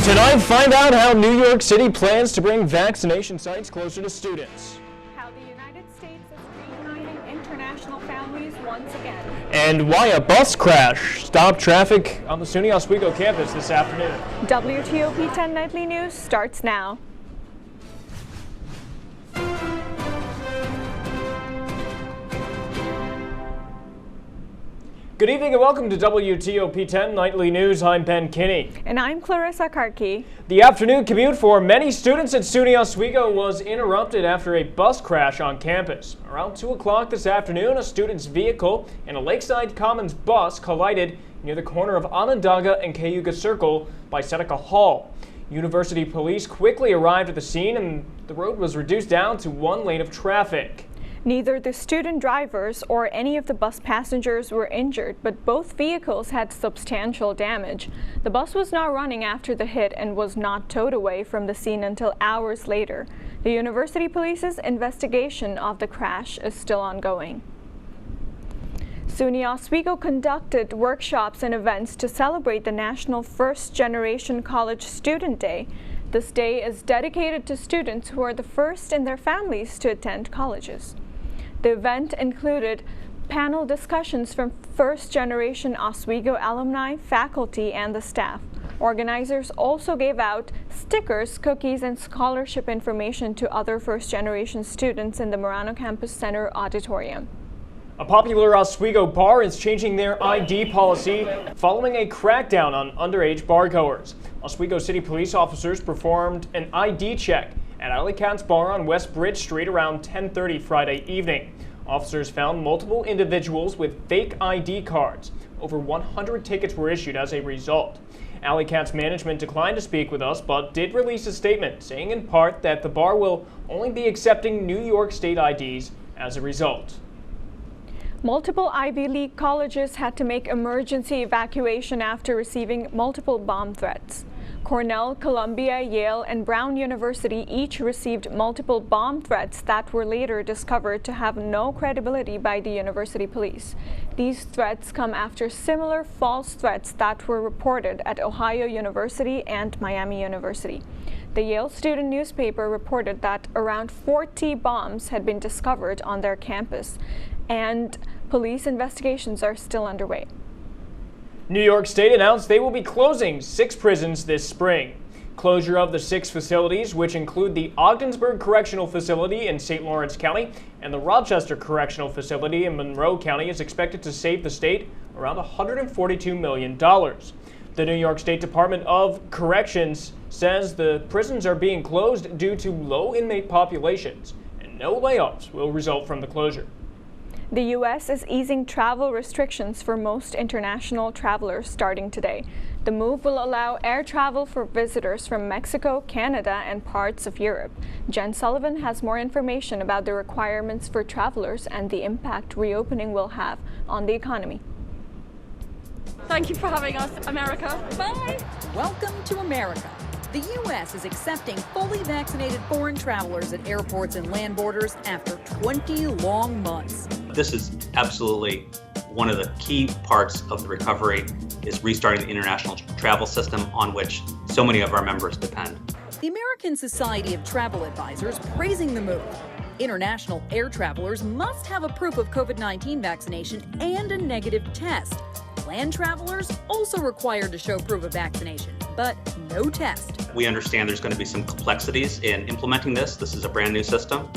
Tonight, find out how New York City plans to bring vaccination sites closer to students. How the United States is reuniting international families once again. And why a bus crash stopped traffic on the SUNY Oswego campus this afternoon. WTOP 10 Nightly News starts now. Good evening and welcome to WTOP 10 Nightly News. I'm Ben Kinney. And I'm Clarissa Karki. The afternoon commute for many students at SUNY Oswego was interrupted after a bus crash on campus. Around 2 o'clock this afternoon, a student's vehicle and a Lakeside Commons bus collided near the corner of Onondaga and Cayuga Circle by Seneca Hall. University police quickly arrived at the scene and the road was reduced down to one lane of traffic. Neither the student drivers or any of the bus passengers were injured, but both vehicles had substantial damage. The bus was not running after the hit and was not towed away from the scene until hours later. The university police's investigation of the crash is still ongoing. SUNY Oswego conducted workshops and events to celebrate the National First Generation College Student Day. This day is dedicated to students who are the first in their families to attend colleges. The event included panel discussions from first-generation Oswego alumni, faculty, and the staff. Organizers also gave out stickers, cookies, and scholarship information to other first-generation students in the Marano Campus Center auditorium. A popular Oswego bar is changing their ID policy following a crackdown on underage bargoers. Oswego City police officers performed an ID check at Alley Cat's Bar on West Bridge Street around 10:30 Friday evening. Officers found multiple individuals with fake ID cards. Over 100 tickets were issued as a result. Alley Cat's management declined to speak with us, but did release a statement saying in part that the bar will only be accepting New York State IDs as a result. Multiple Ivy League colleges had to make emergency evacuation after receiving multiple bomb threats. Cornell, Columbia, Yale, and Brown University each received multiple bomb threats that were later discovered to have no credibility by the university police. These threats come after similar false threats that were reported at Ohio University and Miami University. The Yale student newspaper reported that around 40 bombs had been discovered on their campus, and police investigations are still underway. New York State announced they will be closing 6 prisons this spring. Closure of the 6 facilities, which include the Ogdensburg Correctional Facility in St. Lawrence County and the Rochester Correctional Facility in Monroe County, is expected to save the state around $142 million. The New York State Department of Corrections says the prisons are being closed due to low inmate populations, and no layoffs will result from the closure. The U.S. is easing travel restrictions for most international travelers starting today. The move will allow air travel for visitors from Mexico, Canada, and parts of Europe. Jen Sullivan has more information about the requirements for travelers and the impact reopening will have on the economy. Thank you for having us, America. Bye. Welcome to America. The U.S. is accepting fully vaccinated foreign travelers at airports and land borders after 20 long months. This is absolutely one of the key parts of the recovery, is restarting the international travel system on which so many of our members depend. The American Society of Travel Advisors praising the move. International air travelers must have a proof of COVID-19 vaccination and a negative test. Land travelers also required to show proof of vaccination, but no test. We understand there's going to be some complexities in implementing this. This is a brand new system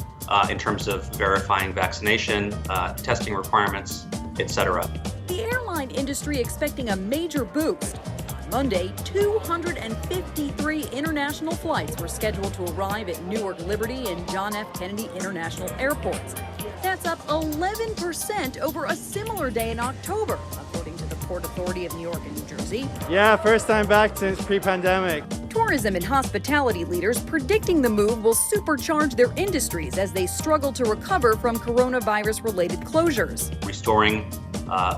in terms of verifying vaccination, testing requirements, etc. The airline industry expecting a major boost. On Monday, 253 international flights were scheduled to arrive at Newark Liberty and John F. Kennedy International Airports. That's up 11% over a similar day in October, according to the Port Authority of New York and New Jersey. Yeah, first time back since pre-pandemic. Tourism and hospitality leaders predicting the move will supercharge their industries as they struggle to recover from coronavirus-related closures. Restoring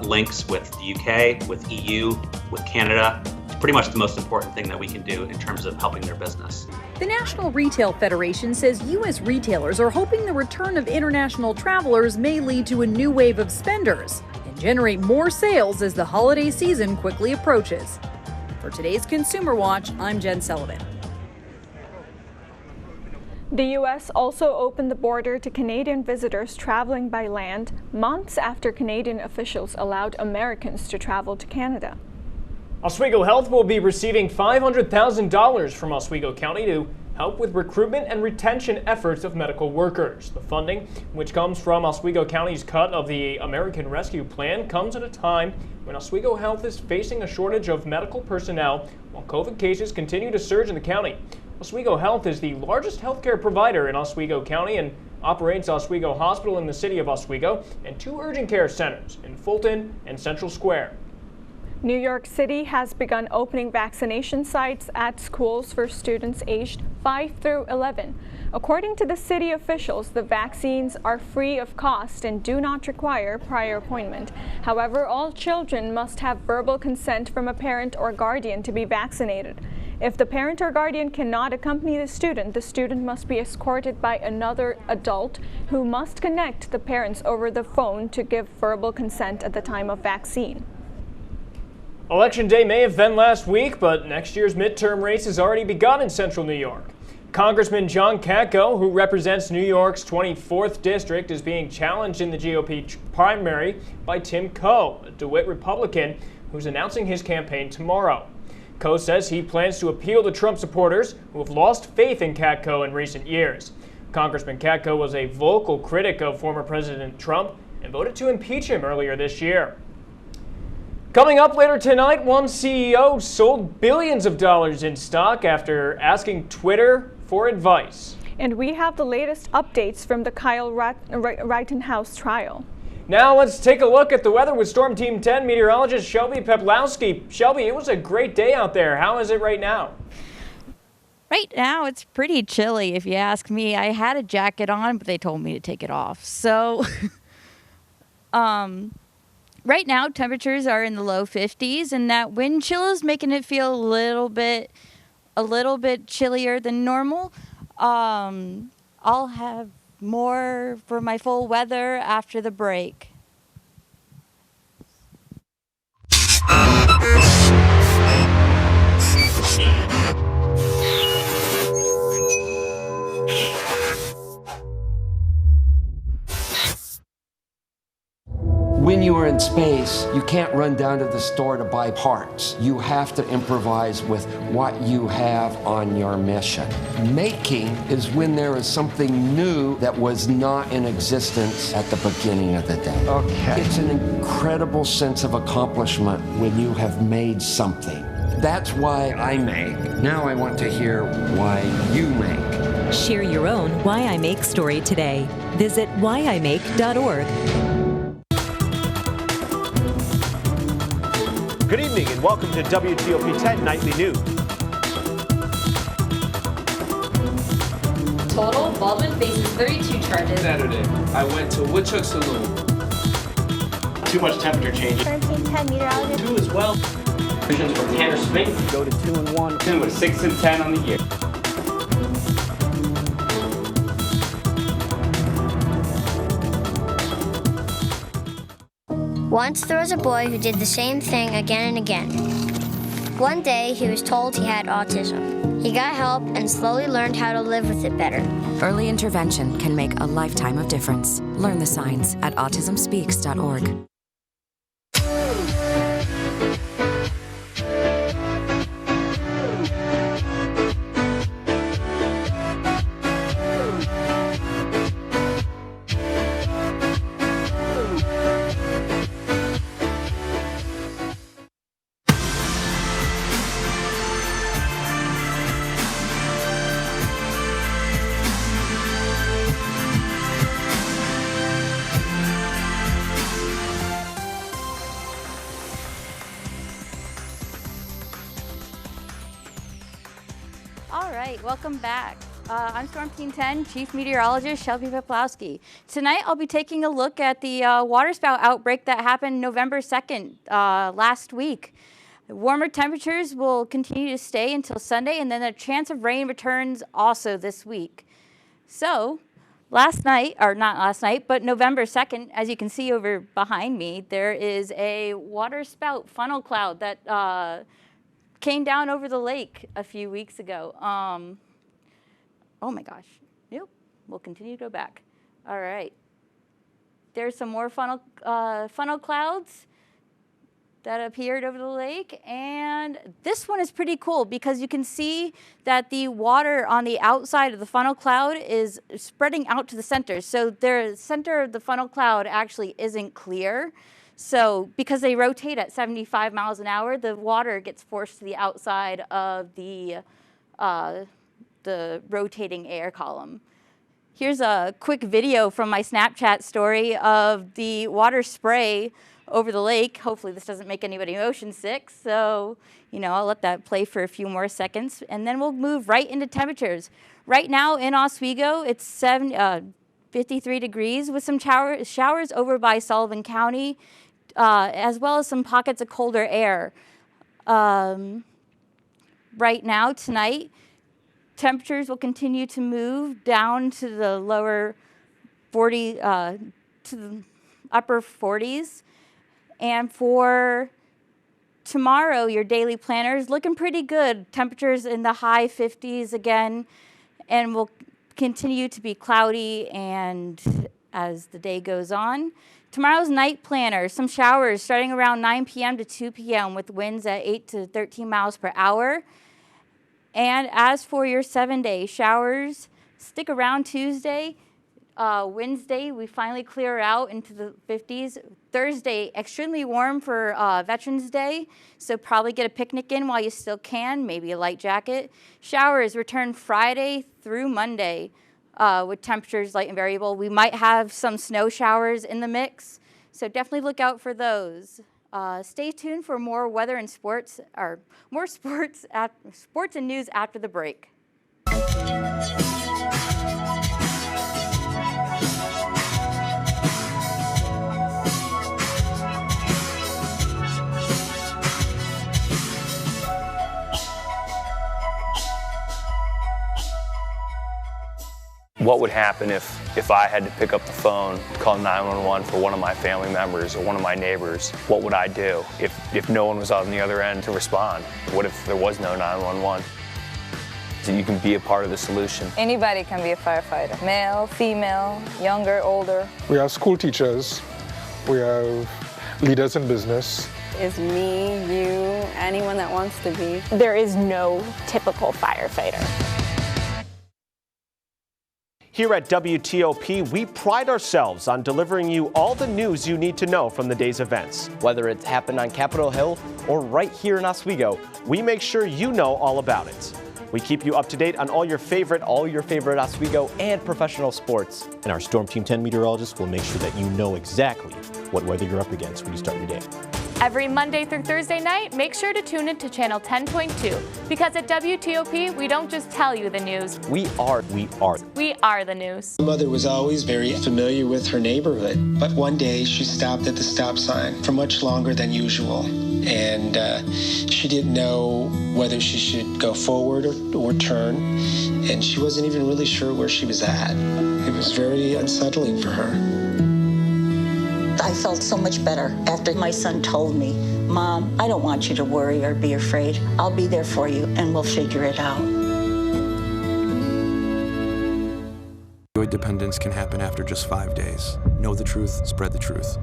links with the UK, with EU, with Canada is pretty much the most important thing that we can do in terms of helping their business. The National Retail Federation says U.S. retailers are hoping the return of international travelers may lead to a new wave of spenders and generate more sales as the holiday season quickly approaches. For today's Consumer Watch, I'm Jen Sullivan. The U.S. also opened the border to Canadian visitors traveling by land months after Canadian officials allowed Americans to travel to Canada. Oswego Health will be receiving $500,000 from Oswego County to help with recruitment and retention efforts of medical workers. The funding, which comes from Oswego County's cut of the American Rescue Plan, comes at a time when Oswego Health is facing a shortage of medical personnel while COVID cases continue to surge in the county. Oswego Health is the largest healthcare provider in Oswego County and operates Oswego Hospital in the city of Oswego and 2 urgent care centers in Fulton and Central Square. New York City has begun opening vaccination sites at schools for students aged 5 through 11. According to the city officials, the vaccines are free of cost and do not require prior appointment. However, all children must have verbal consent from a parent or guardian to be vaccinated. If the parent or guardian cannot accompany the student must be escorted by another adult who must connect the parents over the phone to give verbal consent at the time of vaccine. Election day may have been last week, but next year's midterm race has already begun in central New York. Congressman John Katko, who represents New York's 24th district, is being challenged in the GOP primary by Tim Coe, a DeWitt Republican, who's announcing his campaign tomorrow. Coe says he plans to appeal to Trump supporters who have lost faith in Katko in recent years. Congressman Katko was a vocal critic of former President Trump and voted to impeach him earlier this year. Coming up later tonight, one CEO sold billions of dollars in stock after asking Twitter for advice. And we have the latest updates from the Kyle Rittenhouse trial. Now let's take a look at the weather with Storm Team 10 meteorologist Shelby Peplowski. Shelby, it was a great day out there. How is it right now? Right now, it's pretty chilly, if you ask me. I had a jacket on, but they told me to take it off. So, right now, temperatures are in the low 50s, and that wind chill is making it feel a little bit chillier than normal. I'll have more for my full weather after the break. When you are in space, you can't run down to the store to buy parts. You have to improvise with what you have on your mission. Making is when there is something new that was not in existence at the beginning of the day. Okay. It's an incredible sense of accomplishment when you have made something. That's why I make. Now I want to hear why you make. Share your own Why I Make story today. Visit whyimake.org. Good evening and welcome to WTOP 10 Nightly News. Total, Baldwin faces 32 charges. Saturday, I went to Woodchuck Saloon. Too much temperature change. 13-10 meteorologist. 2 as well. Visions from Tanner Smith. Go to 2-1. 2 with 6 and 10 on the year. Once there was a boy who did the same thing again and again. One day, he was told he had autism. He got help and slowly learned how to live with it better. Early intervention can make a lifetime of difference. Learn the signs at autismspeaks.org. All right, welcome back. I'm Storm Team 10 Chief Meteorologist Shelby Peplowski. Tonight I'll be taking a look at the waterspout outbreak that happened November 2nd last week. Warmer temperatures will continue to stay until Sunday, and then a chance of rain returns also this week. So last night, or not last night, but November 2nd, as you can see over behind me, there is a waterspout funnel cloud that came down over the lake a few weeks ago. Oh my gosh. Nope. We'll continue to go back. All right. There's some more funnel clouds that appeared over the lake. And this one is pretty cool because you can see that the water on the outside of the funnel cloud is spreading out to the center. So the center of the funnel cloud actually isn't clear. So because they rotate at 75 miles an hour, the water gets forced to the outside of the rotating air column. Here's a quick video from my Snapchat story of the water spray over the lake. Hopefully this doesn't make anybody motion sick. So, I'll let that play for a few more seconds and then we'll move right into temperatures. Right now in Oswego, it's 53 degrees with some showers over by Sullivan County, as well as some pockets of colder air. Right now, tonight, temperatures will continue to move down to the lower 40, to the upper 40s. And for tomorrow, your daily planner is looking pretty good. Temperatures in the high 50s again, and will continue to be cloudy and as the day goes on. Tomorrow's night planner, some showers starting around 9 p.m. to 2 p.m. with winds at 8 to 13 miles per hour. And as for your 7-day showers, stick around Tuesday. Wednesday, we finally clear out into the 50s. Thursday, extremely warm for Veterans Day, so probably get a picnic in while you still can, maybe a light jacket. Showers return Friday through Monday with temperatures light and variable. We might have some snow showers in the mix, so definitely look out for those. Stay tuned for more weather and sports, or more sports and news after the break. What would happen if I had to pick up the phone, call 911 for one of my family members or one of my neighbors? What would I do if no one was on the other end to respond? What if there was no 911? So you can be a part of the solution. Anybody can be a firefighter, male, female, younger, older. We have school teachers, we have leaders in business. Is me, you, anyone that wants to be. There is no typical firefighter. Here at WTOP, we pride ourselves on delivering you all the news you need to know from the day's events. Whether it's happened on Capitol Hill or right here in Oswego, we make sure you know all about it. We keep you up to date on all your favorite Oswego and professional sports. And our Storm Team 10 meteorologist will make sure that you know exactly what weather you're up against when you start your day. Every Monday through Thursday night, make sure to tune in to Channel 10.2, because at WTOP, we don't just tell you the news. We are the news. My mother was always very familiar with her neighborhood, but one day she stopped at the stop sign for much longer than usual, and she didn't know whether she should go forward or turn, and she wasn't even really sure where she was at. It was very unsettling for her. I felt so much better after my son told me, Mom, I don't want you to worry or be afraid. I'll be there for you and we'll figure it out. Opioid dependence can happen after just 5 days. Know the truth, spread the truth.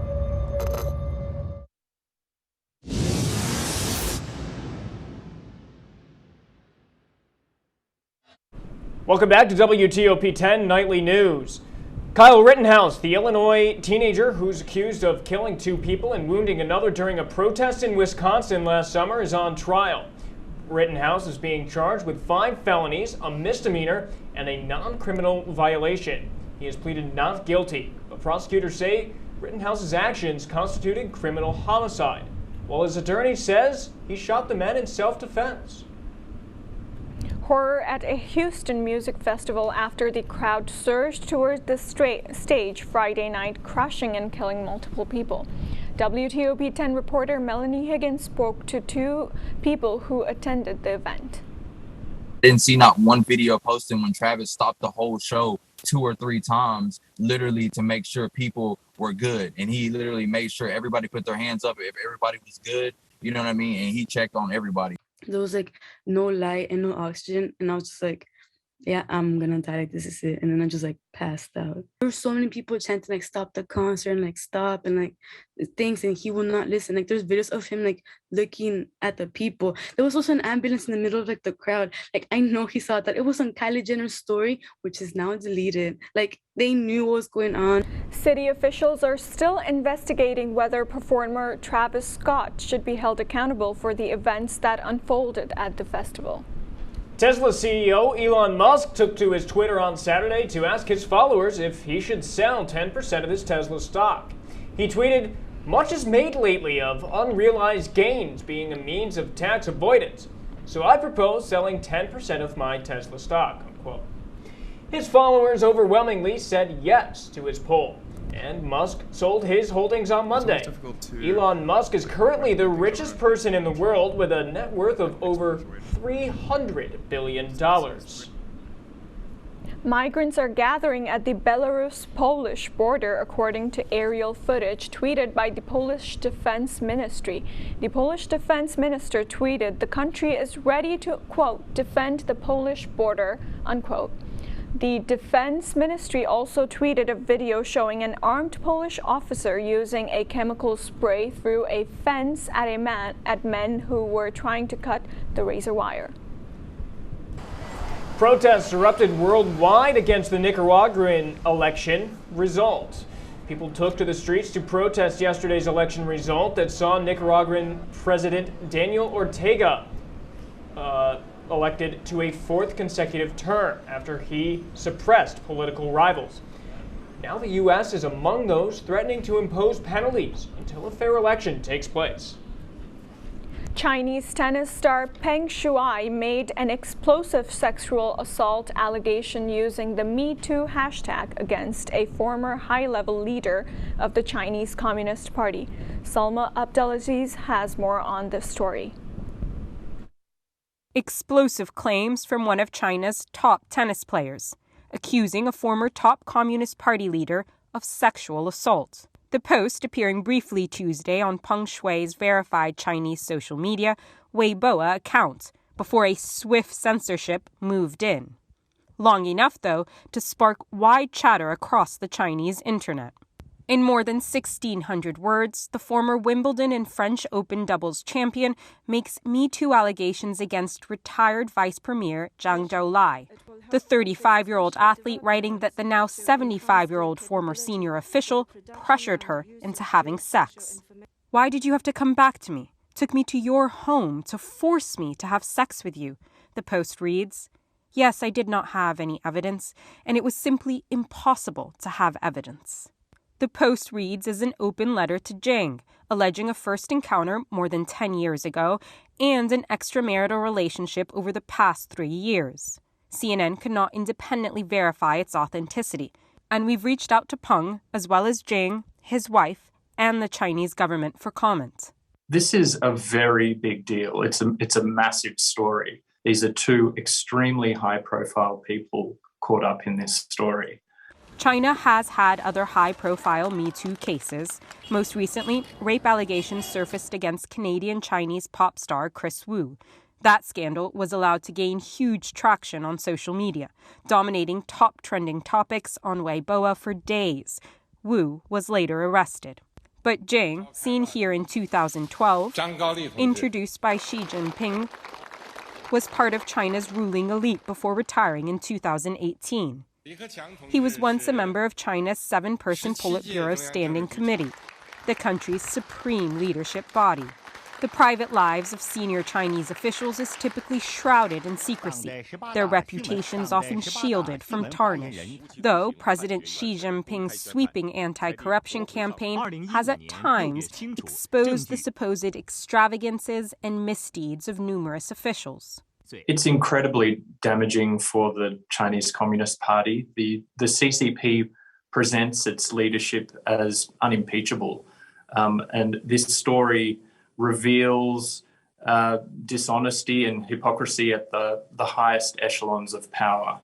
Welcome back to WTOP 10 Nightly News. Kyle Rittenhouse, the Illinois teenager who's accused of killing 2 people and wounding another during a protest in Wisconsin last summer, is on trial. Rittenhouse is being charged with 5 felonies, a misdemeanor, and a non-criminal violation. He has pleaded not guilty, but prosecutors say Rittenhouse's actions constituted criminal homicide, while his attorney says he shot the men in self-defense. Horror at a Houston music festival after the crowd surged towards the stage Friday night, crushing and killing multiple people. WTOP 10 reporter Melanie Higgins spoke to 2 people who attended the event. Didn't see not one video posted when Travis stopped the whole show 2 or 3 times, literally to make sure people were good. And he literally made sure everybody put their hands up if everybody was good, you know what I mean? And he checked on everybody. There was like no light and no oxygen, and I was just like, yeah, I'm gonna die, like this is it. And then I just like passed out. There were so many people chanting like stop the concert and like stop and like things, and he would not listen. Like there's videos of him like looking at the people. There was also an ambulance in the middle of like the crowd. Like I know he saw that. It was on Kylie Jenner's story, which is now deleted. Like they knew what was going on. City officials are still investigating whether performer Travis Scott should be held accountable for the events that unfolded at the festival. Tesla CEO Elon Musk took to his Twitter on Saturday to ask his followers if he should sell 10% of his Tesla stock. He tweeted, "Much is made lately of unrealized gains being a means of tax avoidance, so I propose selling 10% of my Tesla stock," unquote. His followers overwhelmingly said yes to his poll, and Musk sold his holdings on Monday. Elon Musk is currently the richest person in the world with a net worth of over $300 billion. Migrants are gathering at the Belarus-Polish border, according to aerial footage tweeted by the Polish Defense Ministry. The Polish Defense Minister tweeted the country is ready to, quote, defend the Polish border, unquote. The Defense Ministry also tweeted a video showing an armed Polish officer using a chemical spray through a fence at men who were trying to cut the razor wire. Protests erupted worldwide against the Nicaraguan election result. People took to the streets to protest yesterday's election result that saw Nicaraguan President Daniel Ortega elected to a fourth consecutive term after he suppressed political rivals. Now the U.S. is among those threatening to impose penalties until a fair election takes place. Chinese tennis star Peng Shuai made an explosive sexual assault allegation using the #MeToo hashtag against a former high-level leader of the Chinese Communist Party. Salma Abdelaziz has more on this story. Explosive claims from one of China's top tennis players, accusing a former top Communist Party leader of sexual assault. The post appearing briefly Tuesday on Peng Shuai's verified Chinese social media Weibo account before a swift censorship moved in. Long enough, though, to spark wide chatter across the Chinese internet. In more than 1,600 words, the former Wimbledon and French Open doubles champion makes #MeToo allegations against retired Vice Premier Zhang Zhaolai. The 35-year-old athlete writing that the now 75-year-old former senior official pressured her into having sex. "Why did you have to come back to me? Took me to your home to force me to have sex with you," the post reads. "Yes, I did not have any evidence, and it was simply impossible to have evidence." The post reads as an open letter to Zhang, alleging a first encounter more than 10 years ago and an extramarital relationship over the past 3 years. CNN could not independently verify its authenticity, and we've reached out to Peng, as well as Zhang, his wife, and the Chinese government for comment. This is a very big deal. It's a massive story. These are two extremely high-profile people caught up in this story. China has had other high-profile #MeToo cases. Most recently, rape allegations surfaced against Canadian-Chinese pop star Chris Wu. That scandal was allowed to gain huge traction on social media, dominating top trending topics on Weibo for days. Wu was later arrested. But Zhang, seen here in 2012, introduced by Xi Jinping, was part of China's ruling elite before retiring in 2018. He was once a member of China's 7-person Politburo Standing Committee, the country's supreme leadership body. The private lives of senior Chinese officials is typically shrouded in secrecy, their reputations often shielded from tarnish. Though President Xi Jinping's sweeping anti-corruption campaign has at times exposed the supposed extravagances and misdeeds of numerous officials. It's incredibly damaging for the Chinese Communist Party. The CCP presents its leadership as unimpeachable. And this story reveals dishonesty and hypocrisy at the highest echelons of power.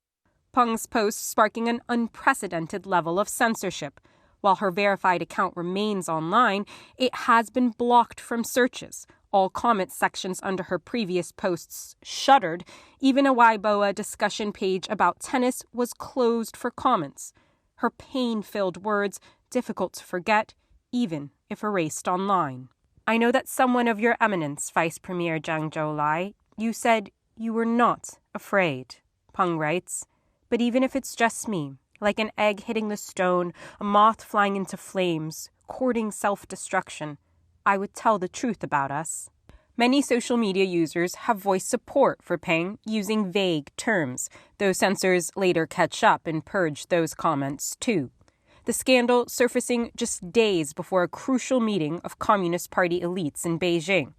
Peng's post sparking an unprecedented level of censorship. While her verified account remains online, it has been blocked from searches, All comment sections under her previous posts shuttered. Even a Weibo discussion page about tennis was closed for comments. Her pain-filled words difficult to forget, even if erased online. I know that someone of your eminence, Vice Premier Zhang Zhoulai, you said you were not afraid, Peng writes. But even if it's just me, like an egg hitting the stone, a moth flying into flames, courting self-destruction, I would tell the truth about us. Many social media users have voiced support for Peng using vague terms, though censors later catch up and purge those comments too. The scandal surfacing just days before a crucial meeting of Communist Party elites in Beijing.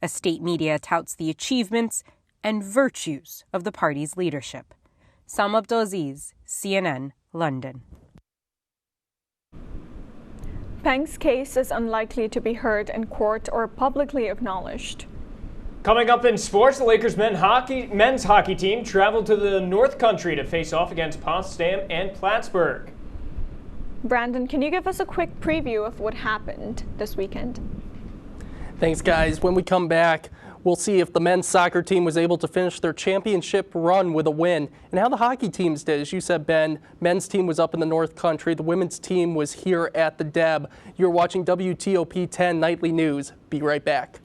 A state media touts the achievements and virtues of the party's leadership. Sam Abdulaziz, CNN, London. Peng's case is unlikely to be heard in court or publicly acknowledged. Coming up in sports, the Lakers men's hockey team traveled to the North Country to face off against Potsdam and Plattsburgh. Brandon, can you give us a quick preview of what happened this weekend? Thanks, guys. When we come back, we'll see if the men's soccer team was able to finish their championship run with a win and how the hockey teams did. As you said, Ben, men's team was up in the North Country. The women's team was here at the Deb. You're watching WTOP 10 Nightly News. Be right back.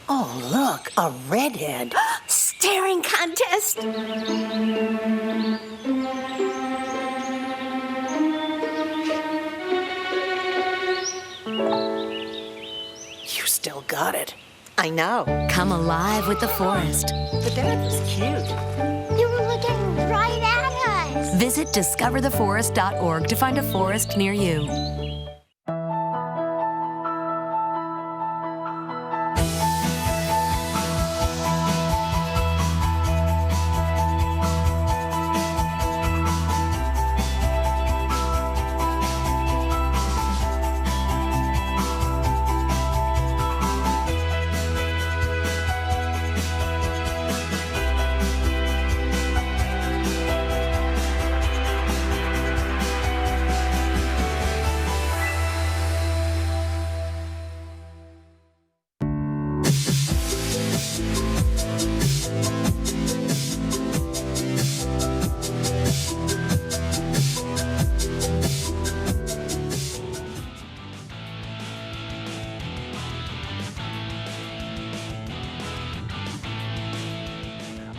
Oh, look, a redhead. Staring contest. You still got it. I know. Come alive with the forest. The dad was cute. You were looking right at us. Visit discovertheforest.org to find a forest near you.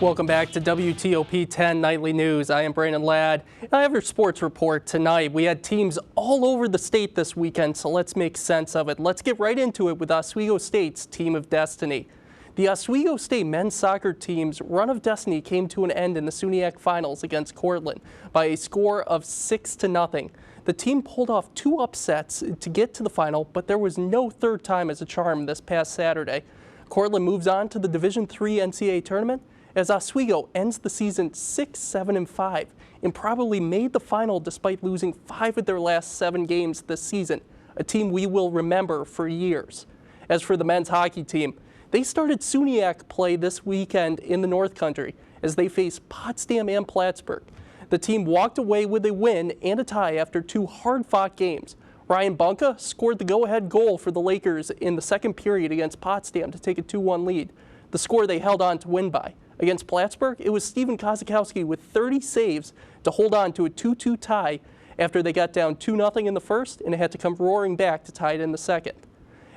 Welcome back to WTOP 10 Nightly News. I am Brandon Ladd, and I have your sports report tonight. We had teams all over the state this weekend, so let's make sense of it. Let's get right into it with Oswego State's Team of Destiny. The Oswego State men's soccer team's run of destiny came to an end in the SUNYAC finals against Cortland by a score of 6-0. The team pulled off 2 upsets to get to the final, but there was no third time as a charm this past Saturday. Cortland moves on to the Division III NCAA tournament, as Oswego ends the season 6-7-5 and probably made the final despite losing 5 of their last 7 games this season, a team we will remember for years. As for the men's hockey team, they started SUNYAC play this weekend in the North Country as they face Potsdam and Plattsburgh. The team walked away with a win and a tie after 2 hard-fought games. Ryan Bunka scored the go-ahead goal for the Lakers in the second period against Potsdam to take a 2-1 lead, the score they held on to win by. Against Plattsburgh, it was Steven Kozakowski with 30 saves to hold on to a 2-2 tie after they got down 2-0 in the first and had to come roaring back to tie it in the second.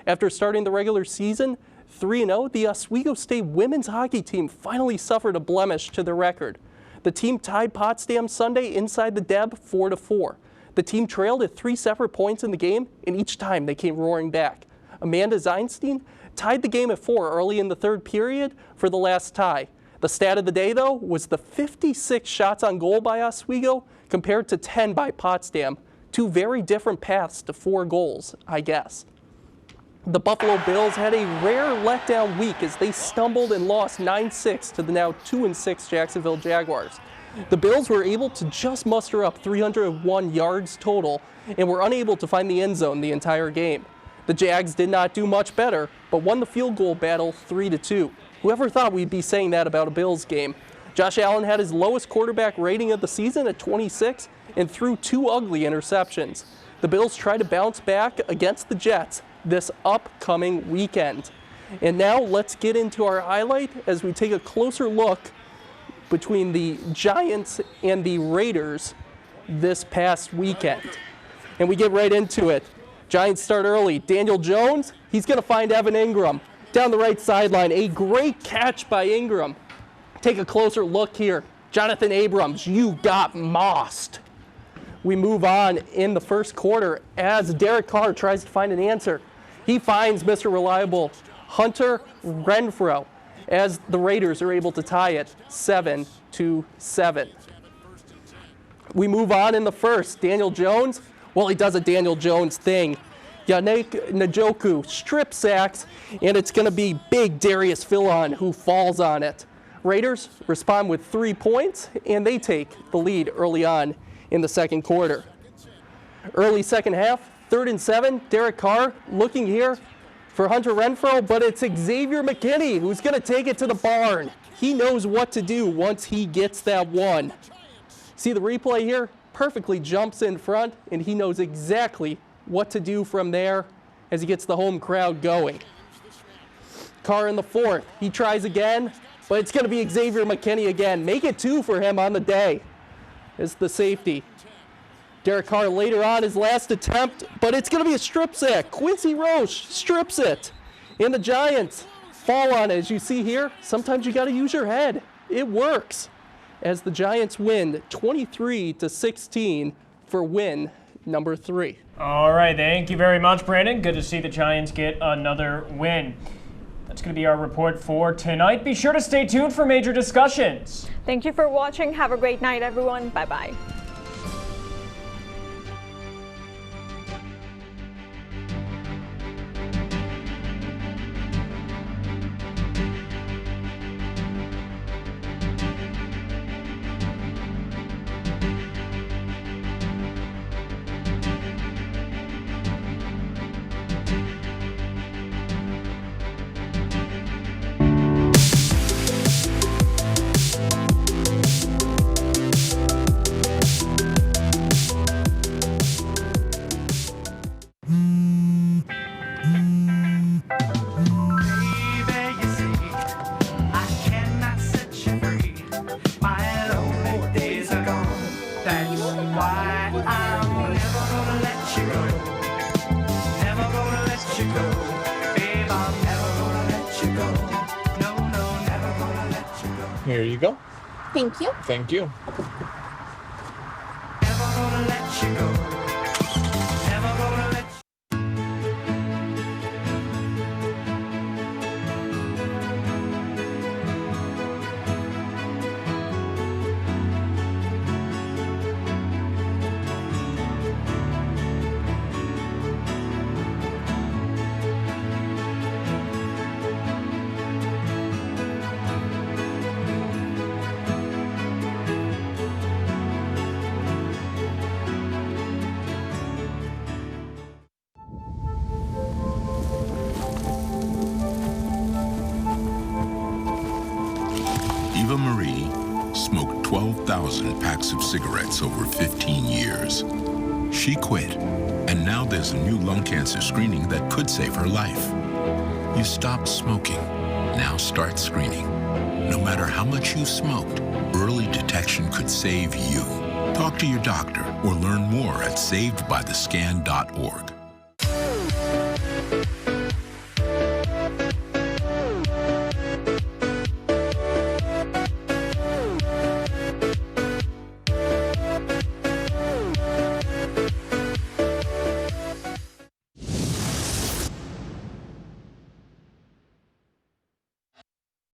After starting the regular season 3-0, the Oswego State women's hockey team finally suffered a blemish to their record. The team tied Potsdam Sunday inside the Deb 4-4. The team trailed at 3 separate points in the game, and each time they came roaring back. Amanda Zeinstein tied the game at 4 early in the third period for the last tie. The stat of the day, though, was the 56 shots on goal by Oswego compared to 10 by Potsdam. 2 very different paths to 4 goals, I guess. The Buffalo Bills had a rare letdown week as they stumbled and lost 9-6 to the now 2-6 Jacksonville Jaguars. The Bills were able to just muster up 301 yards total and were unable to find the end zone the entire game. The Jags did not do much better, but won the field goal battle 3-2. Whoever thought we'd be saying that about a Bills game? Josh Allen had his lowest quarterback rating of the season at 26 and threw 2 ugly interceptions. The Bills try to bounce back against the Jets this upcoming weekend. And now let's get into our highlight as we take a closer look between the Giants and the Raiders this past weekend. And we get right into it. Giants start early. Daniel Jones, he's going to find Evan Ingram down the right sideline. A great catch by Ingram. Take a closer look here. Jonathan Abrams, you got mossed. We move on in the first quarter as Derek Carr tries to find an answer. He finds Mr. Reliable Hunter Renfrow as the Raiders are able to tie it 7-7. We move on in the first. Daniel Jones, well, he does a Daniel Jones thing. Yannick Njoku strip sacks, and it's going to be big Darius Philon who falls on it. Raiders respond with 3 points, and they take the lead early on in the second quarter. Early second half, 3rd and 7, Derek Carr looking here for Hunter Renfrow, but it's Xavier McKinney who's going to take it to the barn. He knows what to do once he gets that one. See the replay here? Perfectly jumps in front, and he knows exactly what to do from there as he gets the home crowd going. Carr in the 4th, he tries again, but it's going to be Xavier McKinney again. Make it 2 for him on the day as the safety. Derek Carr later on his last attempt, but it's going to be a strip sack. Quincy Roche strips it. And the Giants fall on it. As you see here, sometimes you got to use your head. It works. As the Giants win 23-16 for win number 3. All right, thank you very much, Brandon. Good to see the Giants get another win. That's going to be our report for tonight. Be sure to stay tuned for major discussions. Thank you for watching. Have a great night, everyone. Bye-bye. Here you go. Thank you. Thank you. Eva Marie smoked 12,000 packs of cigarettes over 15 years. She quit, and now there's a new lung cancer screening that could save her life. You stopped smoking. Now start screening. No matter how much you smoked, early detection could save you. Talk to your doctor or learn more at savedbythescan.org.